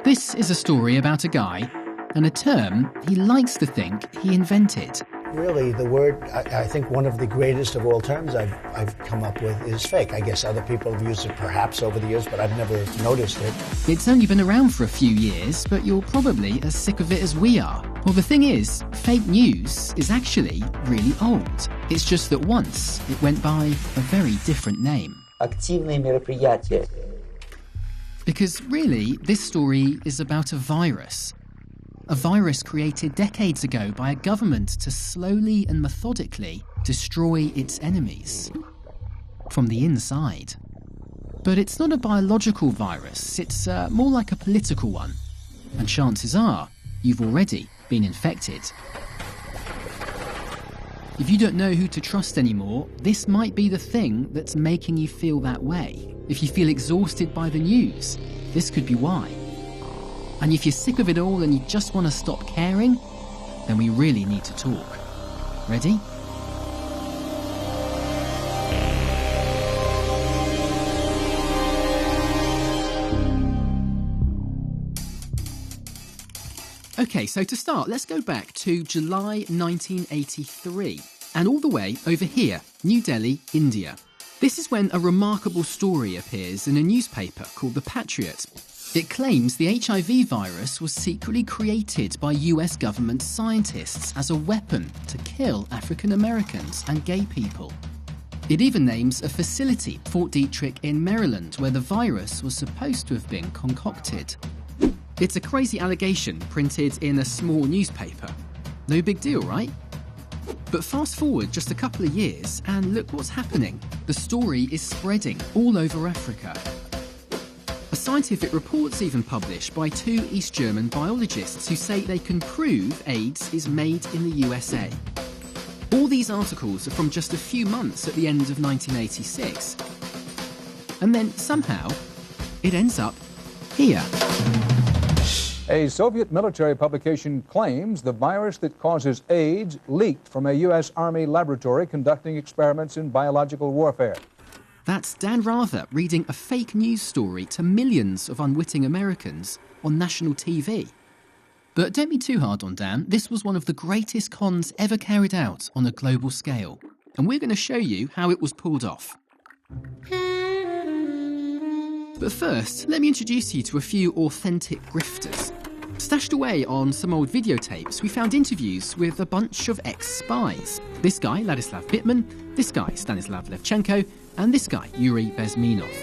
This is a story about a guy and a term he likes to think he invented. Really, the word, I think one of the greatest of all terms I've come up with is fake. I guess other people have used it perhaps over the years, but I've never noticed it. It's only been around for a few years, but you're probably as sick of it as we are. Well, the thing is, fake news is actually really old. It's just that once it went by a very different name. Активные мероприятия. Because really, this story is about a virus. A virus created decades ago by a government to slowly and methodically destroy its enemies from the inside. But it's not a biological virus, it's more like a political one. And chances are, you've already been infected. If you don't know who to trust anymore, this might be the thing that's making you feel that way. If you feel exhausted by the news, this could be why. And if you're sick of it all and you just want to stop caring, then we really need to talk. Ready? Okay, so to start, let's go back to July 1983 and all the way over here, New Delhi, India. This is when a remarkable story appears in a newspaper called The Patriot. It claims the HIV virus was secretly created by US government scientists as a weapon to kill African Americans and gay people. It even names a facility, Fort Detrick in Maryland, where the virus was supposed to have been concocted. It's a crazy allegation printed in a small newspaper. No big deal, right? But fast forward just a couple of years and look what's happening. The story is spreading all over Africa. A scientific report's even published by two East German biologists who say they can prove AIDS is made in the USA. All these articles are from just a few months at the end of 1986. And then somehow, it ends up here. A Soviet military publication claims the virus that causes AIDS leaked from a U.S. Army laboratory conducting experiments in biological warfare. That's Dan Rather reading a fake news story to millions of unwitting Americans on national TV. But don't be too hard on Dan. This was one of the greatest cons ever carried out on a global scale. And we're going to show you how it was pulled off. But first, let me introduce you to a few authentic grifters. Stashed away on some old videotapes, we found interviews with a bunch of ex-spies. This guy, Ladislav Bittman, this guy, Stanislav Levchenko, and this guy, Yuri Bezmenov.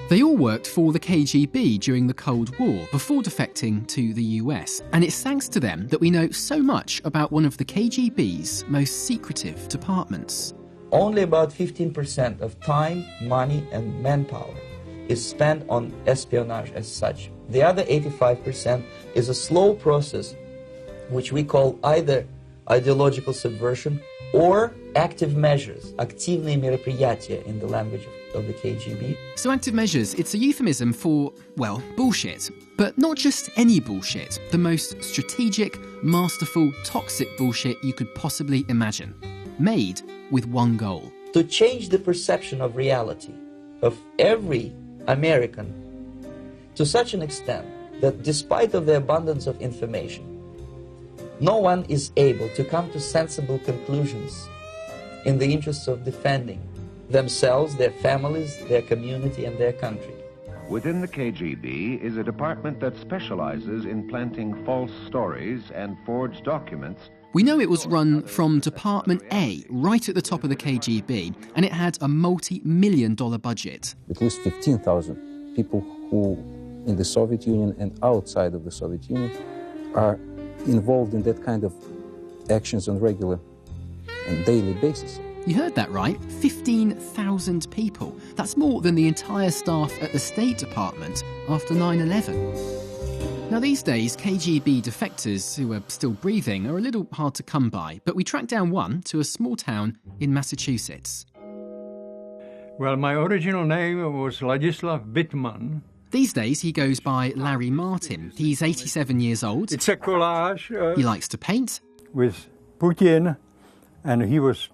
They all worked for the KGB during the Cold War before defecting to the US, and it's thanks to them that we know so much about one of the KGB's most secretive departments. Only about 15% of time, money, and manpower is spent on espionage as such. The other 85% is a slow process, which we call either ideological subversion or active measures, активные мероприятия in the language of the KGB. So active measures, it's a euphemism for, well, bullshit. But not just any bullshit, the most strategic, masterful, toxic bullshit you could possibly imagine. Made with one goal. To change the perception of reality of every American to such an extent that despite of the abundance of information, no one is able to come to sensible conclusions in the interests of defending themselves, their families, their community, and their country. Within the KGB is a department that specializes in planting false stories and forged documents. We know it was run from Department A, right at the top of the KGB, and it had a multi-million-dollar budget. At least 15,000 people who, in the Soviet Union and outside of the Soviet Union, are involved in that kind of actions on regular and daily basis. You heard that right, 15,000 people. That's more than the entire staff at the State Department after 9/11. Now these days, KGB defectors who are still breathing are a little hard to come by, but we tracked down one to a small town in Massachusetts. Well, my original name was Ladislav Bittman. These days, he goes by Larry Martin. He's 87 years old. It's a collage. He likes to paint. With Putin, and he was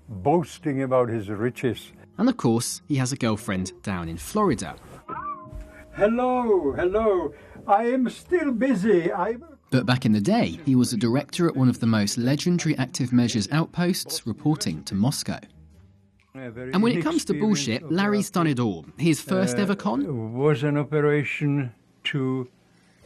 boasting about his riches. And of course, he has a girlfriend down in Florida. Hello, hello. I am still busy. But back in the day, he was a director at one of the most legendary active measures outposts, reporting to Moscow. And when it comes to bullshit, Larry's done it all. His first ever con was an operation to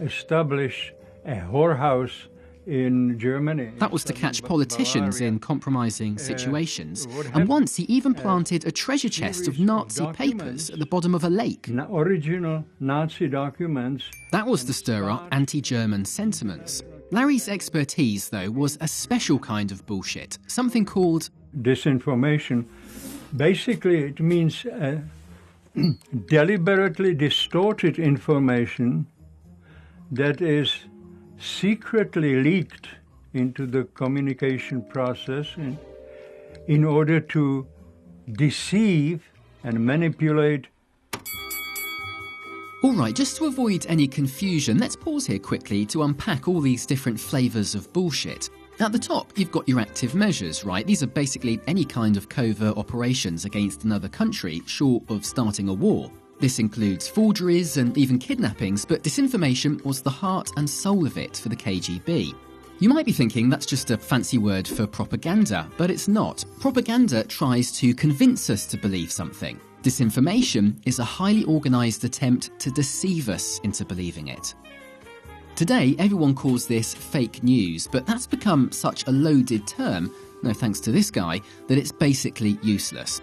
establish a whorehouse in Germany. That was to catch politicians in compromising situations. And once he even planted a treasure chest of Nazi papers at the bottom of a lake. Original Nazi documents. That was to stir up anti-German sentiments. Larry's expertise, though, was a special kind of bullshit, something called disinformation. Basically, it means deliberately distorted information that is secretly leaked into the communication process in order to deceive and manipulate. All right, just to avoid any confusion, let's pause here quickly to unpack all these different flavours of bullshit. At the top, you've got your active measures, right? These are basically any kind of covert operations against another country, short of starting a war. This includes forgeries and even kidnappings, but disinformation was the heart and soul of it for the KGB. You might be thinking that's just a fancy word for propaganda, but it's not. Propaganda tries to convince us to believe something. Disinformation is a highly organised attempt to deceive us into believing it. Today, everyone calls this fake news, but that's become such a loaded term, no thanks to this guy, that it's basically useless.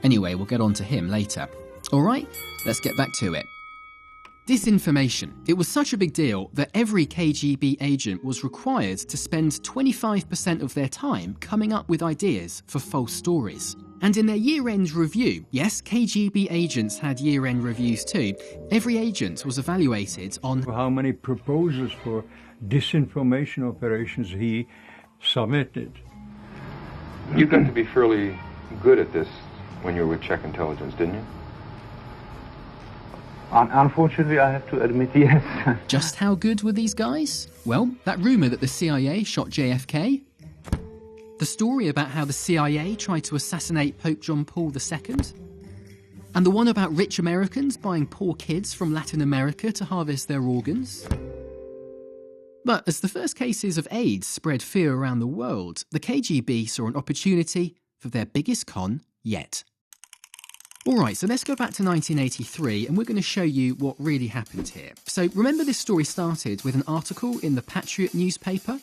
Anyway, we'll get on to him later. Alright, let's get back to it. Disinformation. It was such a big deal that every KGB agent was required to spend 25% of their time coming up with ideas for false stories. And in their year-end review, yes, KGB agents had year-end reviews too, every agent was evaluated on how many proposals for disinformation operations he submitted. You got to be fairly good at this when you were with Czech intelligence, didn't you? Unfortunately, I have to admit, yes. Just how good were these guys? Well, that rumour that the CIA shot JFK, the story about how the CIA tried to assassinate Pope John Paul II, and the one about rich Americans buying poor kids from Latin America to harvest their organs. But as the first cases of AIDS spread fear around the world, the KGB saw an opportunity for their biggest con yet. Alright, so let's go back to 1983 and we're going to show you what really happened here. So remember, this story started with an article in the Patriot newspaper?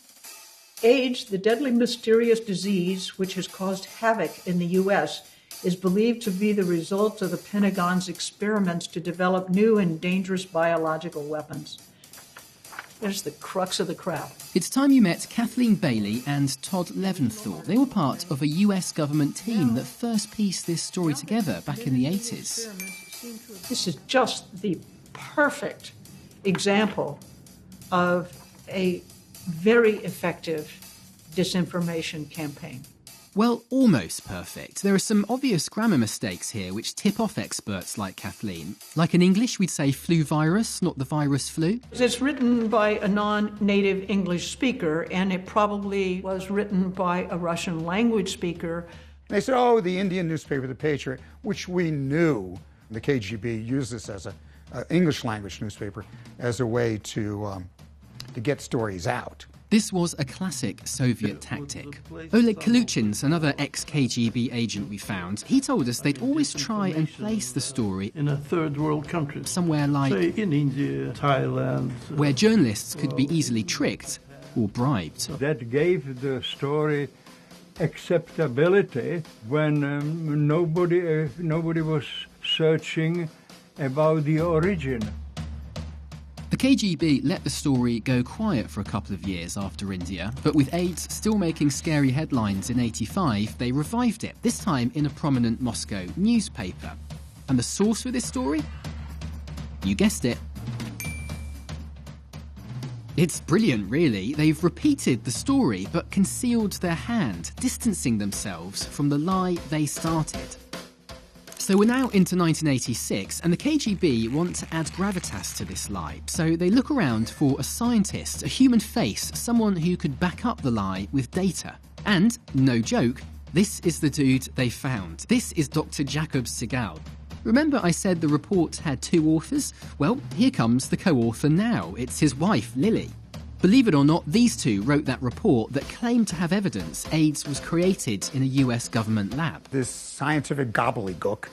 AIDS, the deadly mysterious disease which has caused havoc in the U.S., is believed to be the result of the Pentagon's experiments to develop new and dangerous biological weapons. There's the crux of the crap. It's time you met Kathleen Bailey and Todd Leventhal. They were part of a US government team that first pieced this story together back in the 80s. This is just the perfect example of a very effective disinformation campaign. Well, almost perfect. There are some obvious grammar mistakes here which tip off experts like Kathleen. Like in English, we'd say flu virus, not the virus flu. It's written by a non-native English speaker, and it probably was written by a Russian language speaker. They said, oh, the Indian newspaper, The Patriot, which we knew the KGB used this as an English language newspaper as a way to get stories out. This was a classic Soviet tactic. Oleg Kaluchin's another ex-KGB agent we found. He told us they'd always try and place the story in a third world country, somewhere like, say, in India, Thailand, where journalists could be easily tricked or bribed. That gave the story acceptability when nobody was searching about the origin. The KGB let the story go quiet for a couple of years after India, but with AIDS still making scary headlines in '85, they revived it, this time in a prominent Moscow newspaper. And the source for this story? You guessed it. It's brilliant, really. They've repeated the story, but concealed their hand, distancing themselves from the lie they started. So we're now into 1986, and the KGB want to add gravitas to this lie. So they look around for a scientist, a human face, someone who could back up the lie with data. And, no joke, this is the dude they found. This is Dr. Jacob Segal. Remember I said the report had 2 authors? Well, here comes the co-author now. It's his wife, Lily. Believe it or not, these two wrote that report that claimed to have evidence AIDS was created in a US government lab. This scientific gobbledygook.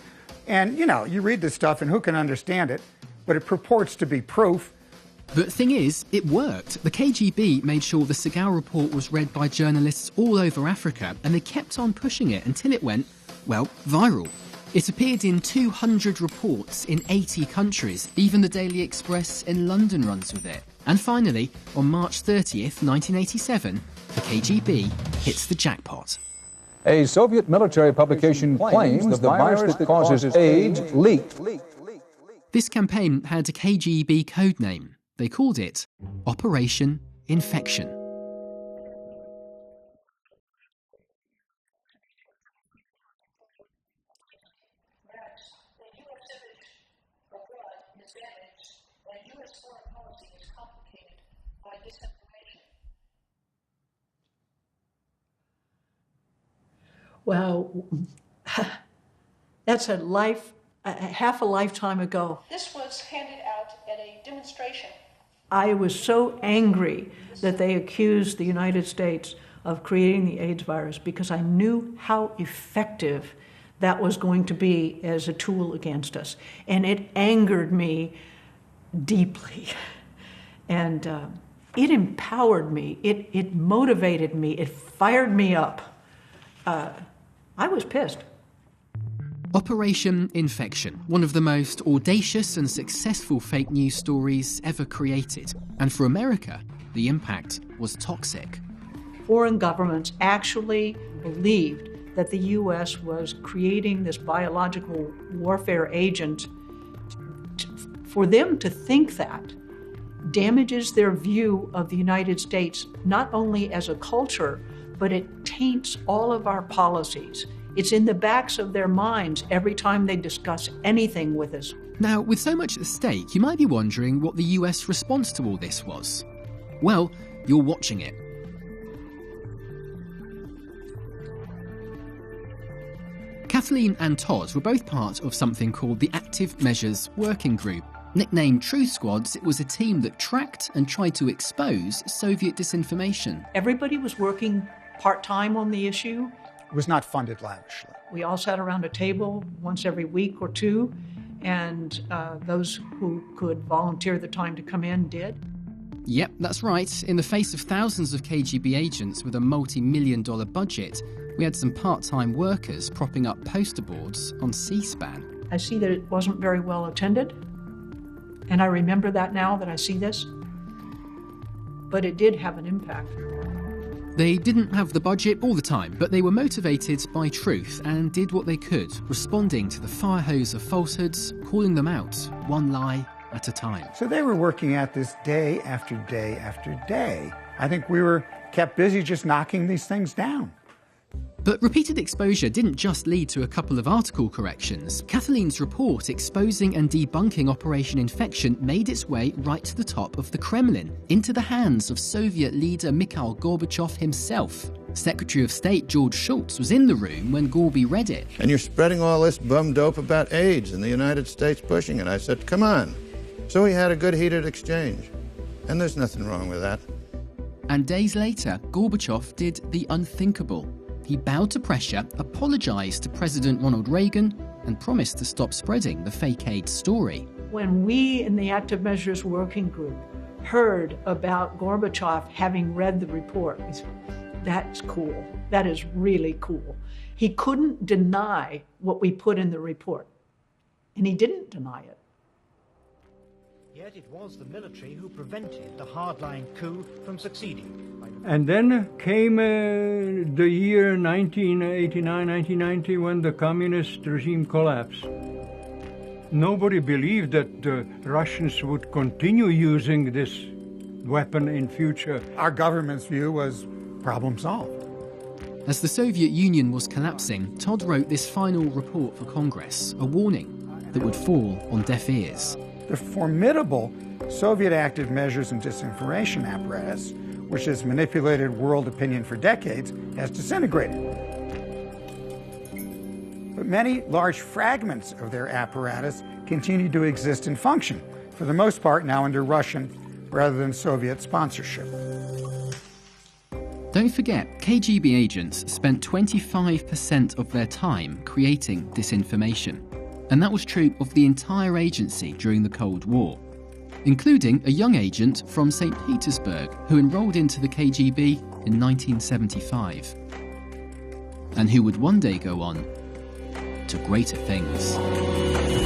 And, you read this stuff and who can understand it? But it purports to be proof. The thing is, it worked. The KGB made sure the Segal report was read by journalists all over Africa, and they kept on pushing it until it went, well, viral. It appeared in 200 reports in 80 countries. Even the Daily Express in London runs with it. And finally, on March 30th, 1987, the KGB hits the jackpot. A Soviet military publication claims the virus that causes AIDS leaked. This campaign had a KGB code name. They called it Operation InfeKtion. Well, that's half a lifetime ago. This was handed out at a demonstration. I was so angry that they accused the United States of creating the AIDS virus because I knew how effective that was going to be as a tool against us. And it angered me deeply. And it empowered me. It motivated me. It fired me up. I was pissed. Operation InfeKtion, one of the most audacious and successful fake news stories ever created. And for America, the impact was toxic. Foreign governments actually believed that the U.S. was creating this biological warfare agent. For them to think that damages their view of the United States, not only as a culture, but it taints all of our policies. It's in the backs of their minds every time they discuss anything with us. Now, with so much at stake, you might be wondering what the US response to all this was. Well, you're watching it. Kathleen and Todd were both part of something called the Active Measures Working Group. Nicknamed Truth Squads, it was a team that tracked and tried to expose Soviet disinformation. Everybody was working part-time on the issue. It was not funded lavishly. We all sat around a table once every week or two, and those who could volunteer the time to come in did. Yep, that's right. In the face of thousands of KGB agents with a multi-million-dollar budget, we had some part-time workers propping up poster boards on C-SPAN. I see that it wasn't very well attended, and I remember that now that I see this, but it did have an impact. They didn't have the budget all the time, but they were motivated by truth and did what they could, responding to the fire hose of falsehoods, calling them out, one lie at a time. So they were working at this day after day after day. I think we were kept busy just knocking these things down. But repeated exposure didn't just lead to a couple of article corrections. Kathleen's report exposing and debunking Operation InfeKtion made its way right to the top of the Kremlin, into the hands of Soviet leader Mikhail Gorbachev himself. Secretary of State George Shultz was in the room when Gorby read it. And you're spreading all this bum dope about AIDS and the United States pushing it. I said, come on. So we had a good heated exchange. And there's nothing wrong with that. And days later, Gorbachev did the unthinkable. He bowed to pressure, apologized to President Ronald Reagan, and promised to stop spreading the fake AIDS story. When we in the Active Measures Working Group heard about Gorbachev having read the report, we said, that's cool. That is really cool. He couldn't deny what we put in the report, and he didn't deny it. Yet it was the military who prevented the hardline coup from succeeding. And then came the year 1989, 1990, when the communist regime collapsed. Nobody believed that the Russians would continue using this weapon in future. Our government's view was problem solved. As the Soviet Union was collapsing, Todd wrote this final report for Congress, a warning that would fall on deaf ears. The formidable Soviet active measures and disinformation apparatus, which has manipulated world opinion for decades, has disintegrated. But many large fragments of their apparatus continue to exist and function, for the most part now under Russian rather than Soviet sponsorship. Don't forget, KGB agents spent 25% of their time creating disinformation. And that was true of the entire agency during the Cold War, including a young agent from St. Petersburg who enrolled into the KGB in 1975, and who would one day go on to greater things.